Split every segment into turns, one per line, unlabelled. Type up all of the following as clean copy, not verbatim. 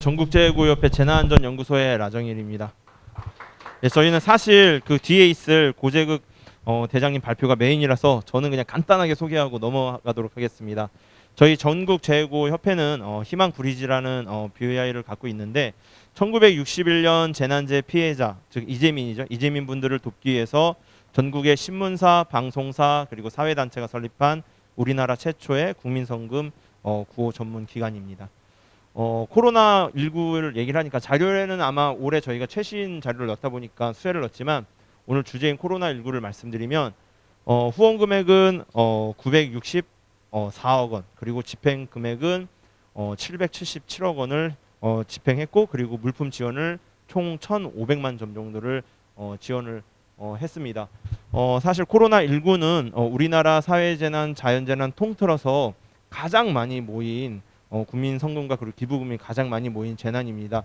전국재해구협회 재난안전연구소의 라정일입니다. 예, 저희는 사실 그 뒤에 있을 고재극 대장님 발표가 메인이라서 저는 그냥 간단하게 소개하고 넘어가도록 하겠습니다. 저희 전국재해구협회는 희망구리지라는 BVI를 갖고 있는데 1961년 재난재해 피해자, 즉 이재민이죠. 이재민 분들을 돕기 위해서 전국의 신문사, 방송사 그리고 사회단체가 설립한 우리나라 최초의 국민성금 구호 전문 기관입니다. 코로나19를 얘기를 하니까 자료에는 아마 올해 저희가 최신 자료를 넣다 보니까 수혜를 넣었지만 오늘 주제인 코로나19를 말씀드리면 후원 금액은 964억 원 그리고 집행 금액은 777억 원을 집행했고 그리고 물품 지원을 총 1,500만 점 정도를 지원을 했습니다. 사실 코로나19는 우리나라 사회재난, 자연재난 통틀어서 가장 많이 모인 국민 성금과 그리고 기부금이 가장 많이 모인 재난입니다.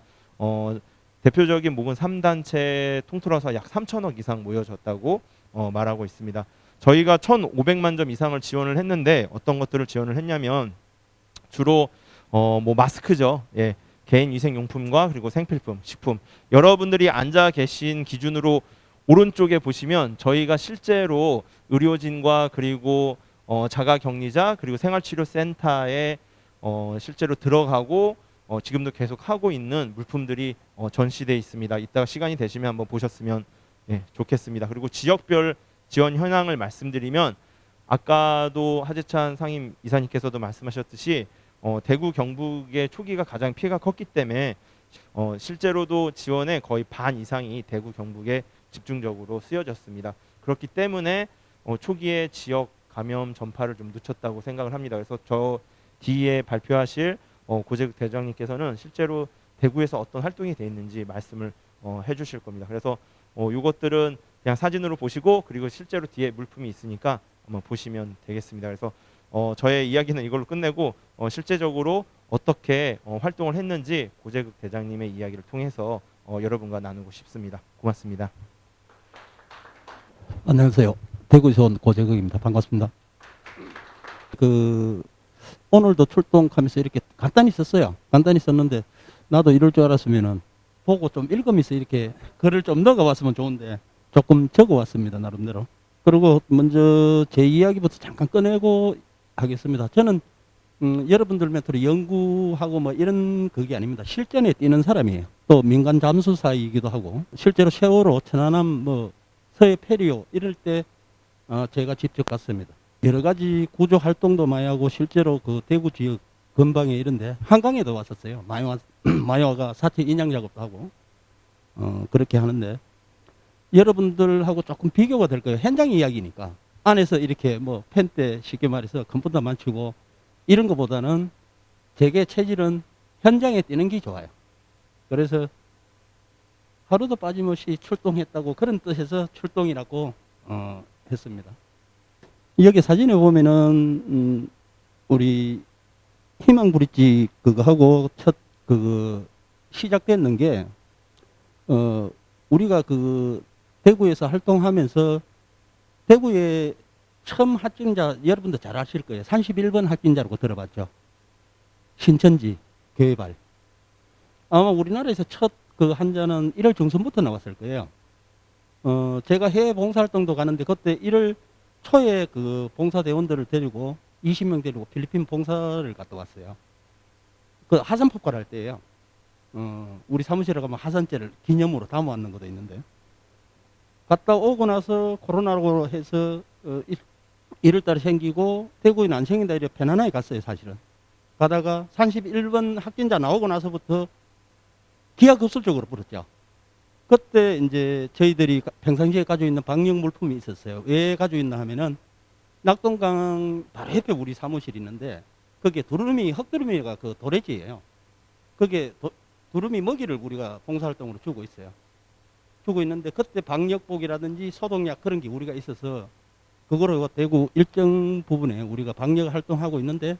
대표적인 목은 3단체 통틀어서 약 3천억 이상 모여졌다고 말하고 있습니다. 저희가 1,500만 점 이상을 지원을 했는데 어떤 것들을 지원을 했냐면 주로 뭐 마스크죠. 예, 개인 위생용품과 그리고 생필품, 식품. 여러분들이 앉아 계신 기준으로 오른쪽에 보시면 저희가 실제로 의료진과 그리고 자가격리자 그리고 생활치료센터에 실제로 들어가고 지금도 계속 하고 있는 물품들이 전시되어 있습니다. 이따가 시간이 되시면 한번 보셨으면 좋겠습니다. 그리고 지역별 지원 현황을 말씀드리면 아까도 하재찬 상임 이사님께서도 말씀하셨듯이 대구 경북의 초기가 가장 피해가 컸기 때문에 실제로도 지원의 거의 반 이상이 대구 경북에 집중적으로 쓰여졌습니다. 그렇기 때문에 초기에 지역 감염 전파를 좀 늦췄다고 생각을 합니다. 그래서 저 뒤에 발표하실 고재극 대장님께서는 실제로 대구에서 어떤 활동이 되어 있는지 말씀을 해주실 겁니다. 그래서 이것들은 그냥 사진으로 보시고 그리고 실제로 뒤에 물품이 있으니까 한번 보시면 되겠습니다. 그래서 저의 이야기는 이걸로 끝내고 실제적으로 어떻게 활동을 했는지 고재극 대장님의 이야기를 통해서 여러분과 나누고 싶습니다. 고맙습니다.
안녕하세요. 대구에서 온 고재극입니다. 반갑습니다. 오늘도 출동하면서 이렇게 간단히 썼어요. 간단히 썼는데 나도 이럴 줄 알았으면은 보고 좀 읽으면서 이렇게 글을 좀 넣어봤으면 좋은데 조금 적어왔습니다. 나름대로. 그리고 먼저 제 이야기부터 잠깐 꺼내고 하겠습니다. 저는 여러분들 멘토로 연구하고 뭐 이런 그게 아닙니다. 실전에 뛰는 사람이에요. 또 민간 잠수사이기도 하고 실제로 세월호, 천안함, 뭐 서해 페리오 이럴 때 제가 직접 갔습니다. 여러 가지 구조 활동도 많이 하고 실제로 그 대구 지역 근방에 이런데 한강에도 왔었어요. 많이 와가 사체 인양 작업도 하고 그렇게 하는데 여러분들하고 조금 비교가 될 거예요. 현장 이야기니까 안에서 이렇게 뭐 펜대 쉽게 말해서 컴퓨터만 치고 이런 것보다는 제게 체질은 현장에 뛰는 게 좋아요. 그래서 하루도 빠짐없이 출동했다고 그런 뜻에서 출동이라고 했습니다. 여기 사진에 보면은 우리 희망브릿지 그거하고 첫 시작됐는 게 우리가 대구에서 활동하면서 대구에 처음 합진자 여러분도 잘 아실 거예요. 31번 합진자라고 들어봤죠. 신천지 교회발. 아마 우리나라에서 첫 그 한자는 1월 중순부터 나왔을 거예요. 제가 해외 봉사활동도 가는데 그때 1월 초에 그 봉사대원들을 데리고 20명 데리고 필리핀 봉사를 갔다 왔어요. 그 하산 폭발할 때예요. 우리 사무실에 가면 하산재를 기념으로 담아왔는 것도 있는데 갔다 오고 나서 코로나로 해서 1월달에 생기고 대구에는 안 생긴다 이래 편안하게 갔어요. 사실은 가다가 31번 확진자 나오고 나서부터 기하급수적으로 불었죠. 그때 이제 저희들이 평상시에 가지고 있는 방역 물품이 있었어요. 왜 가지고 있나 하면은 낙동강 바로 옆에 우리 사무실이 있는데 거기에 흑두루미가 그 도래지예요. 거기에 두루미 먹이를 우리가 봉사활동으로 주고 있어요. 주고 있는데 그때 방역복이라든지 소독약 그런 게 우리가 있어서 그거로 대구 일정 부분에 우리가 방역 활동하고 있는데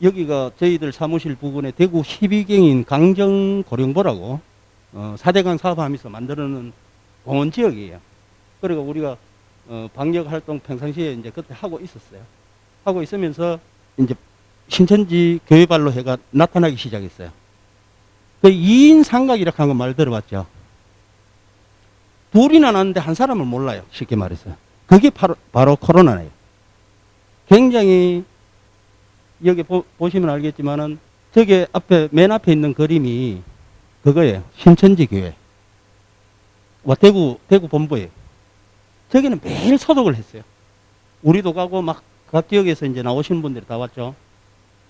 여기가 저희들 사무실 부근에 대구 12경인 강정고령보라고 4대강 사업하면서 만들어놓은 공원 지역이에요. 그리고 우리가 방역 활동 평상시에 이제 그때 하고 있었어요. 하고 있으면서 이제 신천지 교회발로 해가 나타나기 시작했어요. 그 2인 삼각이라고 하는 거 말 들어봤죠? 둘이나 났는데 한 사람을 몰라요. 쉽게 말해서. 그게 바로 코로나예요. 굉장히 여기 보시면 알겠지만은 저게 맨 앞에 있는 그림이 그거예요. 신천지 교회. 대구 본부예요. 저기는 매일 소독을 했어요. 우리도 가고 막 각 지역에서 이제 나오시는 분들이 다 왔죠.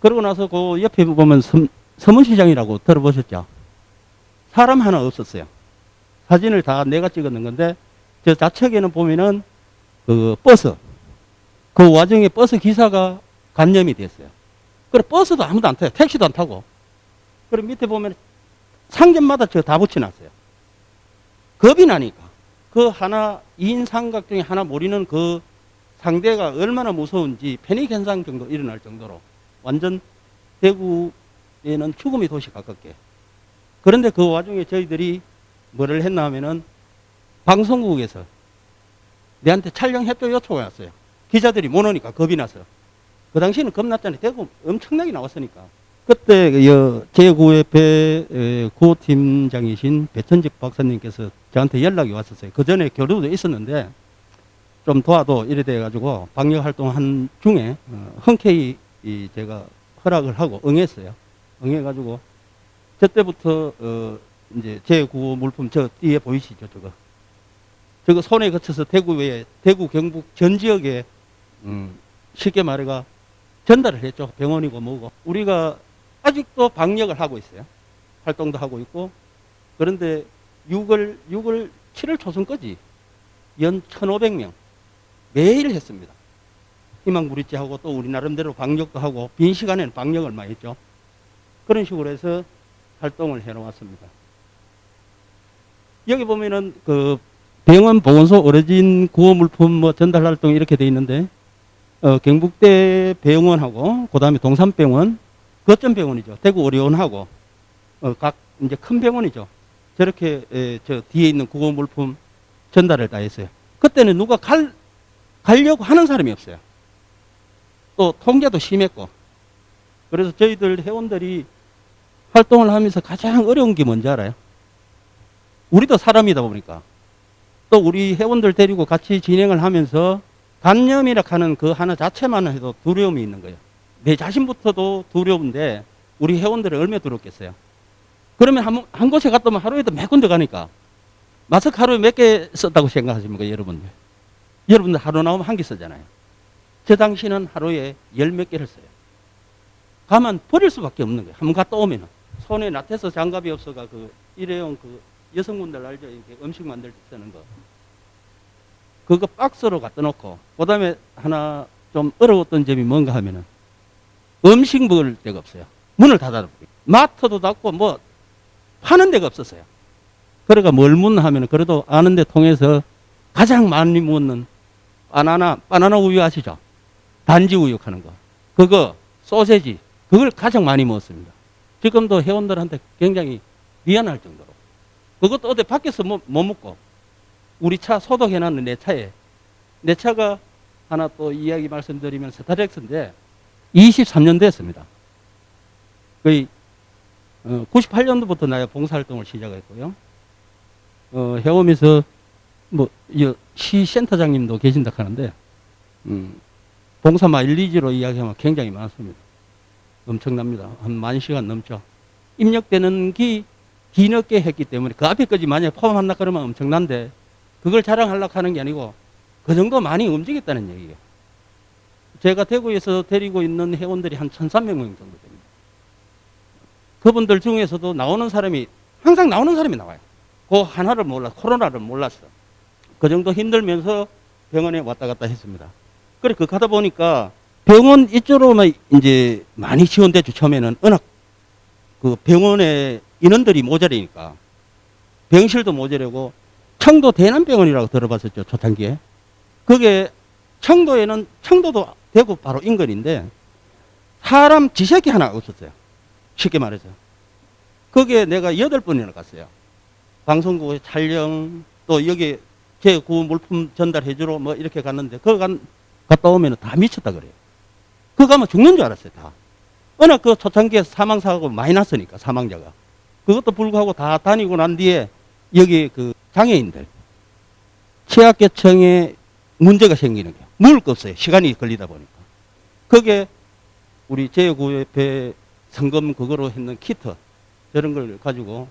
그러고 나서 그 옆에 보면 서문시장이라고 들어보셨죠? 사람 하나 없었어요. 사진을 다 내가 찍었는 건데 저 좌측에는 보면은 그 버스. 그 와중에 버스 기사가 감염이 됐어요. 그래 버스도 아무도 안 타요. 택시도 안 타고. 그리고 밑에 보면 상점마다 저 다 붙여놨어요. 겁이 나니까. 그 하나 2인 삼각 중에 하나 모르는 그 상대가 얼마나 무서운지 패닉 현상 정도 일어날 정도로 완전 대구에는 죽음의 도시 가깝게. 그런데 그 와중에 저희들이 뭐를 했나 하면은 방송국에서 내한테 촬영해줘 요청이 왔어요. 기자들이 못 오니까 겁이 나서. 그 당시에는 겁났잖아요. 대구 엄청나게 나왔으니까. 그때 제9회 구호팀장이신 배천직 박사님께서 저한테 연락이 왔었어요. 그 전에 교류도 있었는데 좀 도와도 이래 돼가지고 방역 활동한 중에 흔쾌히 제가 허락을 하고 응했어요. 응해가지고 저 때부터 이제 제9호 물품 저 뒤에 보이시죠? 저거 손에 거쳐서 대구 경북 전 지역에 쉽게 말해가 전달을 했죠. 병원이고 뭐고. 우리가 아직도 방역을 하고 있어요. 활동도 하고 있고. 그런데 7월 초순까지 연 1,500명 매일 했습니다. 희망부리찌하고 또 우리 나름대로 방역도 하고 빈 시간에는 방역을 많이 했죠. 그런 식으로 해서 활동을 해놓았습니다. 여기 보면은 그 병원 보건소 어르신 구호 물품 뭐 전달 활동 이렇게 돼 있는데 경북대 병원하고 그다음에 동산병원 거점병원이죠. 대구 의료원하고 각 이제 큰 병원이죠. 저렇게 저 뒤에 있는 구호 물품 전달을 다 했어요. 그때는 누가 가려고 하는 사람이 없어요. 또 통제도 심했고. 그래서 저희들 회원들이 활동을 하면서 가장 어려운 게 뭔지 알아요? 우리도 사람이다 보니까 또 우리 회원들 데리고 같이 진행을 하면서 감염이라 하는 그 하나 자체만 해도 두려움이 있는 거예요. 내 자신부터도 두려운데 우리 회원들은 얼마나 두렵겠어요. 그러면 한 곳에 갔다 오면 하루에도 몇 군데 가니까 마스크 하루에 몇 개 썼다고 생각하십니까 여러분들? 여러분들 하루 나오면 한 개 쓰잖아요. 저 당시는 하루에 10몇 개를 써요. 가면 버릴 수밖에 없는 거예요. 한번 갔다 오면은 손에 나태서 장갑이 없어가 그 일회용 그 여성분들 알죠? 이렇게 음식 만들 때 쓰는 거. 그거 박스로 갖다 놓고 그다음에 하나 좀 어려웠던 점이 뭔가 하면은 음식 먹을 데가 없어요. 문을 닫아버리고 마트도 닫고 뭐 파는 데가 없었어요. 그러니까 뭘 묻나 하면은 그래도 아는 데 통해서 가장 많이 묻는 바나나 우유 아시죠? 단지 우유 하는 거. 그거 소세지 그걸 가장 많이 먹었습니다. 지금도 회원들한테 굉장히 미안할 정도로. 그것도 어디 밖에서 못 먹고 우리 차 소독해놨는 내 차가 하나 또 이야기 말씀드리면 스타렉스인데 23년 됐습니다. 거의 98년도부터 나야 봉사활동을 시작했고요. 회원에서 뭐 시센터장님도 계신다 하는데 봉사 마일리지로 이야기하면 굉장히 많습니다. 엄청납니다. 한 10,000시간 넘죠. 입력되는 기 뒤늦게 했기 때문에 그 앞에까지 만약에 포함한다 그러면 엄청난데 그걸 자랑하려고 하는 게 아니고 그 정도 많이 움직였다는 얘기예요. 제가 대구에서 데리고 있는 회원들이 한 1,300명 정도 됩니다. 그분들 중에서도 나오는 사람이 항상 나오는 사람이 나와요. 그 하나를 코로나를 몰랐어. 그 정도 힘들면서 병원에 왔다 갔다 했습니다. 그래 그 가다 보니까 병원 이쪽으로만 이제 많이 지원됐죠. 처음에는 워낙 그 병원에 인원들이 모자라니까 병실도 모자라고 청도 대남병원이라고 들어봤었죠. 초창기에. 그게 청도도 대구 바로 인근인데 사람 지새끼 하나 없었어요. 쉽게 말해서. 거기에 내가 8번이나 갔어요. 방송국에 촬영 또 여기 제9 물품 전달해주러 뭐 이렇게 갔는데 그거 갔다 오면 다 미쳤다 그래요. 그거 가면 죽는 줄 알았어요. 다. 워낙 그 초창기에 사망사고가 많이 났으니까 사망자가. 그것도 불구하고 다 다니고 난 뒤에 여기 그 장애인들 취약계층에 문제가 생기는 게 먹을 거 없어요. 시간이 걸리다 보니까. 그게 우리 제9협회 성금 그거로 했는 키트 저런 걸 가지고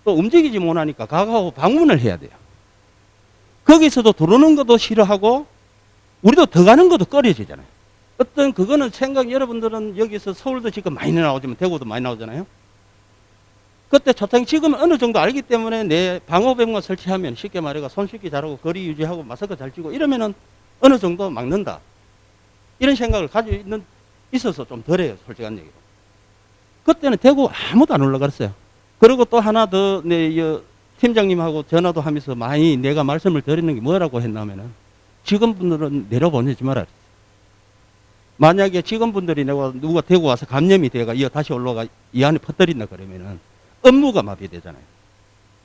또 움직이지 못하니까 가가고 방문을 해야 돼요. 거기서도 들어오는 것도 싫어하고 우리도 더 가는 것도 꺼려지잖아요. 어떤 그거는 생각 여러분들은 여기서 서울도 지금 많이 나오지만 대구도 많이 나오잖아요. 그때 초창기 지금 어느 정도 알기 때문에 내 방호병만 설치하면 쉽게 말해가 손 씻기 잘하고 거리 유지하고 마스크 잘 찌고 이러면은 어느 정도 막는다. 이런 생각을 가지고 있어서 좀 덜해요. 솔직한 얘기로. 그때는 대구 아무도 안 올라갔어요. 그리고 또 하나 더 팀장님하고 전화도 하면서 많이 내가 말씀을 드리는 게 뭐라고 했냐면은 직원분들은 내려보내지 말아라. 만약에 직원분들이 누가 대구 와서 감염이 돼가 다시 올라가 이 안에 퍼뜨린다 그러면은 업무가 마비되잖아요.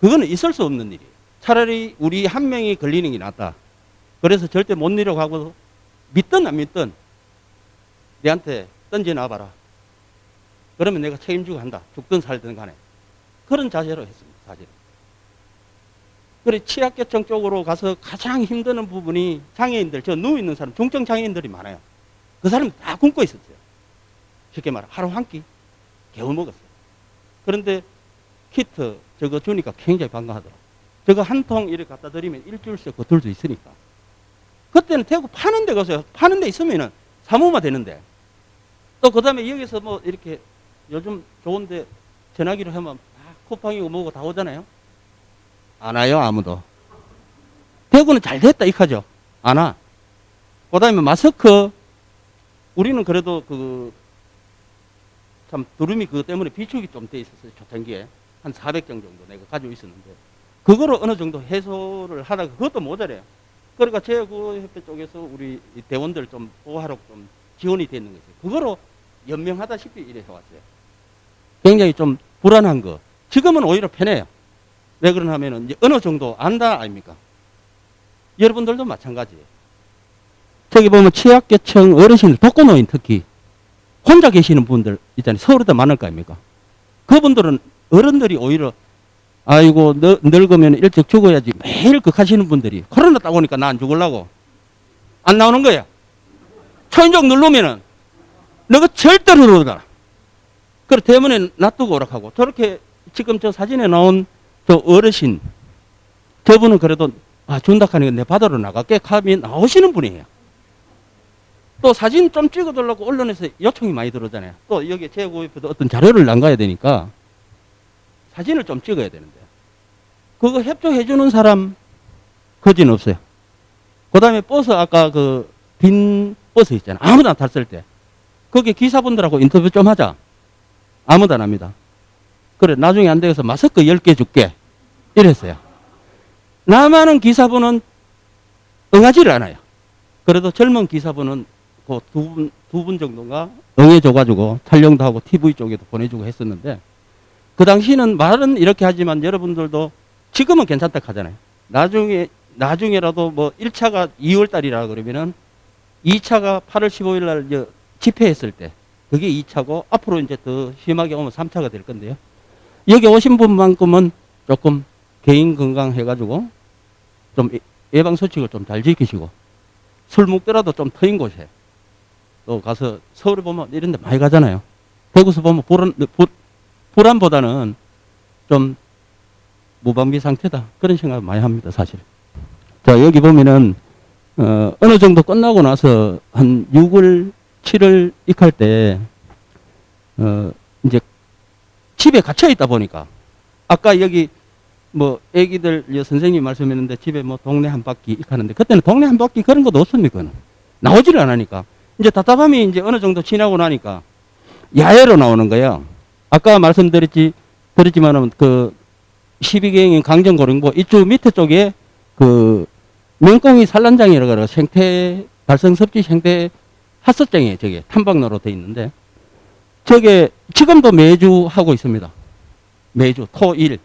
그거는 있을 수 없는 일이에요. 차라리 우리 한 명이 걸리는 게 낫다. 그래서 절대 못 내려가고 믿든 안 믿든 내한테 던져놔봐라. 그러면 내가 책임지고 한다. 죽든 살든 간에. 그런 자세로 했습니다. 사실은. 그래 취약계층 쪽으로 가서 가장 힘드는 부분이 장애인들, 저 누워있는 사람, 중증 장애인들이 많아요. 그 사람 다 굶고 있었어요. 쉽게 말해 하루 한 끼 겨우 먹었어요. 그런데 키트 저거 주니까 굉장히 반가워하더라고요. 저거 한 통 이렇게 갖다 드리면 일주일씩 버틸 수 있으니까. 그때는 대구 파는 데 가서 파는 데 있으면은 사무마 되는데 또 그 다음에 여기서 뭐 이렇게 요즘 좋은데 전화기로 하면 다 쿠팡이고 뭐고 다 오잖아요. 안 와요, 아무도. 대구는 잘 됐다, 이카죠? 안 와. 그 다음에 마스크, 우리는 그래도 참 두루미 그것 때문에 비축이 좀 돼 있었어요, 초창기에. 한 400정 정도 내가 가지고 있었는데. 그거를 어느 정도 해소를 하다가 그것도 모자래요. 그러니까 제9협회 쪽에서 우리 대원들 좀 보호하러 좀 지원이 되는 거죠. 그거로 연명하다시피 이래 해왔어요. 굉장히 좀 불안한 거. 지금은 오히려 편해요. 왜 그러냐 하면은 이제 어느 정도 안다 아닙니까? 여러분들도 마찬가지예요. 저기 보면 취약계층 어르신, 독거노인 특히 혼자 계시는 분들 있잖아요. 서울에도 많을 거 아닙니까? 그분들은 어른들이 오히려 아이고 늙으면 일찍 죽어야지 매일 극하시는 분들이 코로나 딱 오니까 나 안 죽으려고 안 나오는 거야. 초인종 누르면은 너가 절대로 그러더라. 그래 대문에 놔두고 오락하고 저렇게 지금 저 사진에 나온 저 어르신 저분은 그래도 준다 하니까 내 바다로 나갈게 하면 나오시는 분이에요. 또 사진 좀 찍어달라고 언론에서 요청이 많이 들어오잖아요. 또 여기 제9협회도 어떤 자료를 남가야 되니까 사진을 좀 찍어야 되는데 그거 협조해주는 사람 거진 없어요. 그 다음에 버스 아까 빈 버스 있잖아요. 아무도 안 탔을 때 거기 기사분들하고 인터뷰 좀 하자. 아무도 안 합니다. 그래 나중에 안 되겠어 마스크 10개 줄게 이랬어요. 남아는 기사분은 응하지를 않아요. 그래도 젊은 기사분은 그 두 분 정도가 응해줘가지고 촬영도 하고 TV 쪽에도 보내주고 했었는데 그 당시는 말은 이렇게 하지만 여러분들도 지금은 괜찮다 하잖아요. 나중에라도 뭐 1차가 2월 달이라 그러면은 2차가 8월 15일 날 집회했을 때 그게 2차고 앞으로 이제 더 심하게 오면 3차가 될 건데요. 여기 오신 분만큼은 조금 개인 건강 해가지고 좀 예방수칙을 좀 잘 지키시고 술 먹더라도 좀 트인 곳에 또 가서 서울에 보면 이런 데 많이 가잖아요. 대구에서 보면 불안보다는 좀 무방비 상태다. 그런 생각을 많이 합니다, 사실. 자, 여기 보면은, 어느 정도 끝나고 나서 한 6월, 7월 익할 때, 이제 집에 갇혀 있다 보니까, 아까 여기 뭐, 애기들, 선생님이 말씀했는데 집에 뭐 동네 한 바퀴 익하는데, 그때는 동네 한 바퀴 그런 것도 없습니까? 나오지를 않으니까. 이제 답답함이 이제 어느 정도 지나고 나니까, 야외로 나오는 거예요. 아까 드렸지만은 12경인 강정고령보 이쪽 밑에 쪽에 명꽁이 산란장이라고 그래요. 생태 발성 섭지 생태 핫서장이에요. 저게 탐방로로 돼 있는데 저게 지금도 매주 하고 있습니다. 매주 토일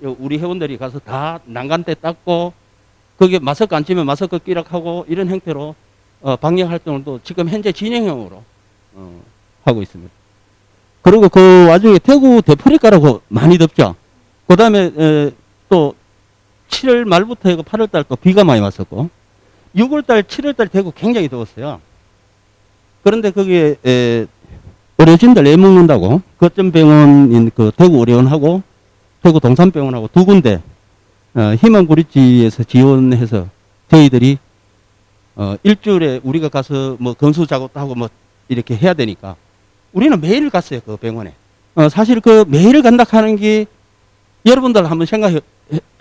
우리 회원들이 가서 다 난간대 닦고 거기에 마스크 안 치면 마스크 끼락하고 이런 형태로 방역 활동을 또 지금 현재 진행형으로 하고 있습니다. 그리고 그 와중에 대구 대포리가라고 많이 덥죠. 그 다음에 또 7월 말부터 해고 8월 달 또 비가 많이 왔었고 6월 달, 7월 달 대구 굉장히 더웠어요. 그런데 거기에 의료진들 애 먹는다고 거점병원인 그 대구 의료원하고 대구 동산병원하고 두 군데 희망구리지에서 지원해서 저희들이 일주일에 우리가 가서 뭐 건수 작업도 하고 뭐 이렇게 해야 되니까 우리는 매일 갔어요 그 병원에. 사실 그 매일 간다 하는 게 여러분들 한번 생각해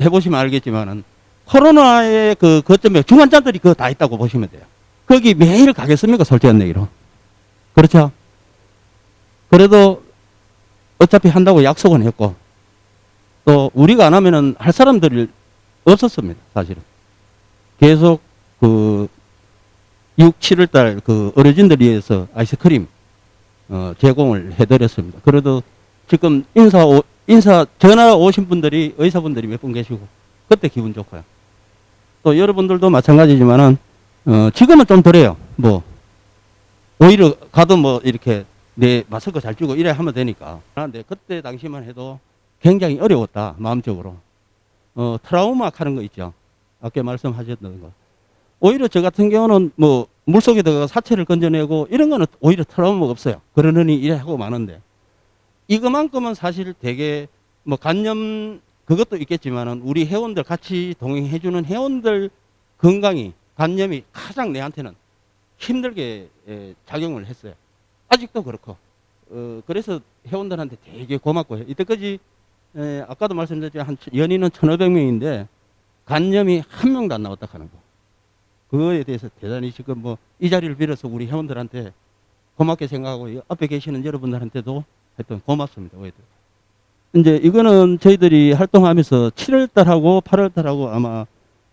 보시면 알겠지만은 코로나의 그 거점에 중환자들이 그거 다 있다고 보시면 돼요. 거기 매일 가겠습니까? 솔직한 얘기로. 그렇죠? 그래도 어차피 한다고 약속은 했고 또 우리가 안 하면은 할 사람들이 없었습니다. 사실은. 계속 그 6, 7월 달 그 어르신들 위해서 아이스크림 제공을 해드렸습니다. 그래도 지금 인사 전화 오신 분들이 의사분들이 몇 분 계시고 그때 기분 좋고요. 또 여러분들도 마찬가지지만은 지금은 좀 덜해요. 뭐 오히려 가도 뭐 이렇게 내 마스크 잘 끼고 이래 하면 되니까. 그런데 그때 당시만 해도 굉장히 어려웠다 마음적으로. 트라우마 하는 거 있죠. 아까 말씀하셨던 거. 오히려 저 같은 경우는 뭐 물속에 들어가 사체를 건져내고 이런 거는 오히려 트라우마가 없어요. 그러느니 이래 하고 마는데 이거만큼은 사실 되게 뭐 간염 그것도 있겠지만은 우리 회원들 같이 동행해주는 회원들 건강이 간염이 가장 내한테는 힘들게 작용을 했어요. 아직도 그렇고 그래서 회원들한테 되게 고맙고요. 이때까지 아까도 말씀드렸지만 한 연인은 1,500명인데 간염이 한 명도 안 나왔다 하는 거. 그거에 대해서 대단히 지금 뭐 이 자리를 빌어서 우리 회원들한테 고맙게 생각하고 앞에 계시는 여러분들한테도 하여튼 고맙습니다. 이제 이거는 저희들이 활동하면서 7월 달하고 8월 달하고 아마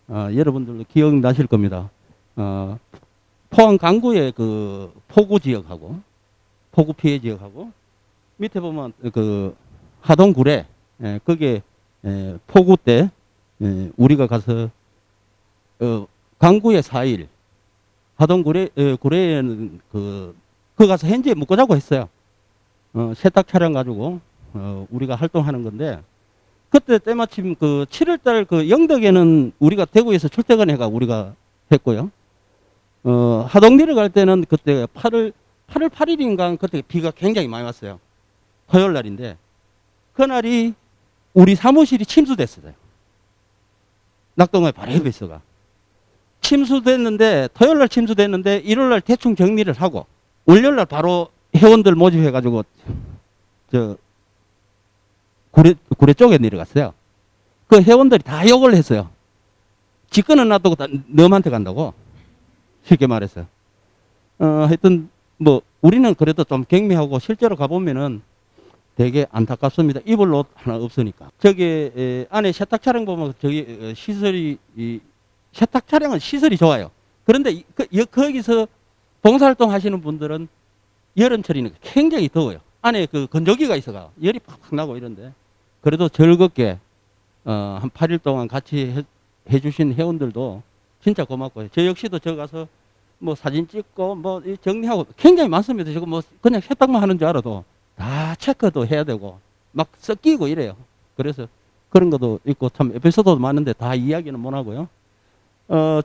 여러분들도 기억나실 겁니다. 포항 강구의 그 폭우 지역하고 폭우 피해 지역하고 밑에 보면 그 하동 구례 거기에 폭우 때 우리가 가서 강구의 4일 하동 구례에는 그 가서 현지에 묵고 자고 했어요. 세탁 차량 가지고 우리가 활동하는 건데 그때 때마침 그 7월 달 그 영덕에는 우리가 대구에서 출퇴근해가 우리가 했고요. 하동 내려갈 때는 그때 8월 8일인가 그때 비가 굉장히 많이 왔어요. 토요일 날인데 그날이 우리 사무실이 침수됐어요. 낙동강에 바로 옆에 있어가. 침수됐는데 토요일 날 침수됐는데 일요일 날 대충 정리를 하고 월요일 날 바로 회원들 모집해가지고 저 구례 쪽에 내려갔어요. 그 회원들이 다 욕을 했어요. 직권은 놔두고 다 너한테 간다고. 쉽게 말해서. 하여튼 뭐 우리는 그래도 좀 경미하고 실제로 가보면은 되게 안타깝습니다. 입을 옷 하나 없으니까. 저기 안에 세탁 차량 보면 저기 시설이 세탁 차량은 시설이 좋아요. 그런데 거기서 봉사활동 하시는 분들은 여름철이니까 굉장히 더워요. 안에 그 건조기가 있어가 열이 팍팍 나고 이런데 그래도 즐겁게 한 8일 동안 같이 해주신 회원들도 진짜 고맙고요. 저 역시도 저 가서 뭐 사진 찍고 뭐 정리하고 굉장히 많습니다. 지금 뭐 그냥 세탁만 하는 줄 알아도 다 체크도 해야 되고 막 섞이고 이래요. 그래서 그런 것도 있고 참 에피소드도 많은데 다 이야기는 못 하고요.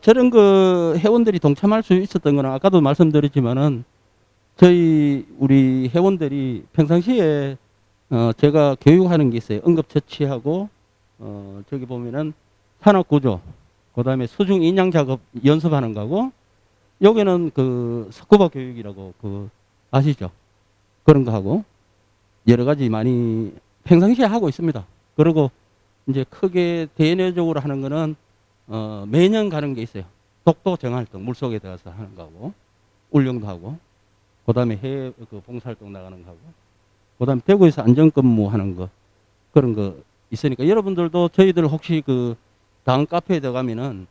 저런 그 회원들이 동참할 수 있었던 거는 아까도 말씀드렸지만은 저희 우리 회원들이 평상시에 제가 교육하는 게 있어요. 응급처치하고 저기 보면은 산업구조 그 다음에 수중 인양 작업 연습하는 거고 여기는 그 스쿠버 교육이라고 그 아시죠? 그런 거 하고 여러 가지 많이 평상시에 하고 있습니다. 그리고 이제 크게 대내적으로 하는 거는 매년 가는 게 있어요. 독도 정활동 물속에 들어가서 하는 거하고 울릉도 하고 그 다음에 해외 그 봉사활동 나가는 거하고 그 다음에 대구에서 안전근무 하는 거 그런 거 있으니까 여러분들도 저희들 혹시 그 다음 카페에 들어가면은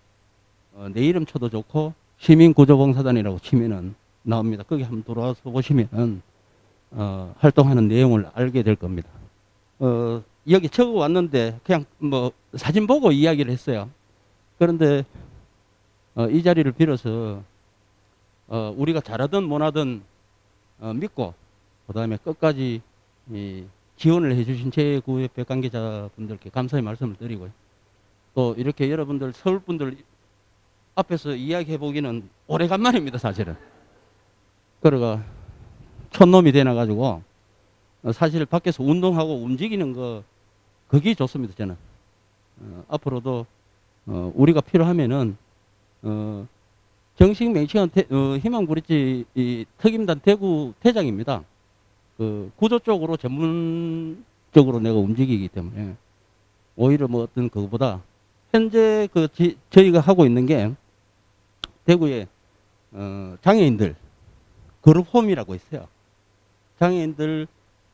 내 이름 쳐도 좋고 시민구조봉사단이라고 치면은 나옵니다. 거기 한번 들어와서 보시면은 활동하는 내용을 알게 될 겁니다. 여기 적어 왔는데 그냥 뭐 사진 보고 이야기를 했어요. 그런데 이 자리를 빌어서 우리가 잘하든 못하든 믿고 그 다음에 끝까지 이 지원을 해주신 제9협회 관계자분들께 감사의 말씀을 드리고요. 또 이렇게 여러분들 서울 분들 앞에서 이야기해 보기는 오래간만입니다, 사실은. 그러가 촌놈이 되나 가지고 사실 밖에서 운동하고 움직이는 거 그게 좋습니다, 저는. 앞으로도 우리가 필요하면은 정식 명칭은 희망브릿지 이 특임단 대구 대장입니다. 그 구조 쪽으로 전문적으로 내가 움직이기 때문에 오히려 뭐 어떤 그거보다 현재 저희가 하고 있는 게 대구에 장애인들 그룹홈이라고 있어요. 장애인들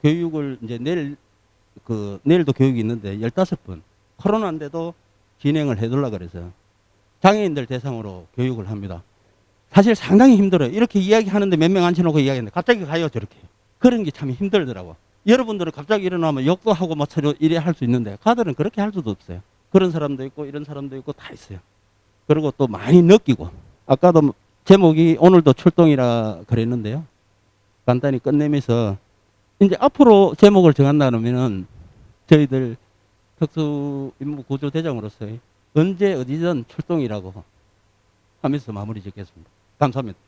교육을 이제 내일도 교육이 있는데 15분 코로나인데도 진행을 해둘라 그래서 장애인들 대상으로 교육을 합니다. 사실 상당히 힘들어요. 이렇게 이야기하는데 몇 명 앉혀놓고 이야기하는데 갑자기 가요, 저렇게. 그런 게 참 힘들더라고. 여러분들은 갑자기 일어나면 욕도 하고 뭐 이래 할 수 있는데 가들은 그렇게 할 수도 없어요. 그런 사람도 있고 이런 사람도 있고 다 있어요. 그리고 또 많이 느끼고 아까도 제목이 오늘도 출동이라 그랬는데요. 간단히 끝내면서 이제 앞으로 제목을 정한다 그러면은 저희들 특수임무구조대장으로서 언제 어디든 출동이라고 하면서 마무리 짓겠습니다. 감사합니다.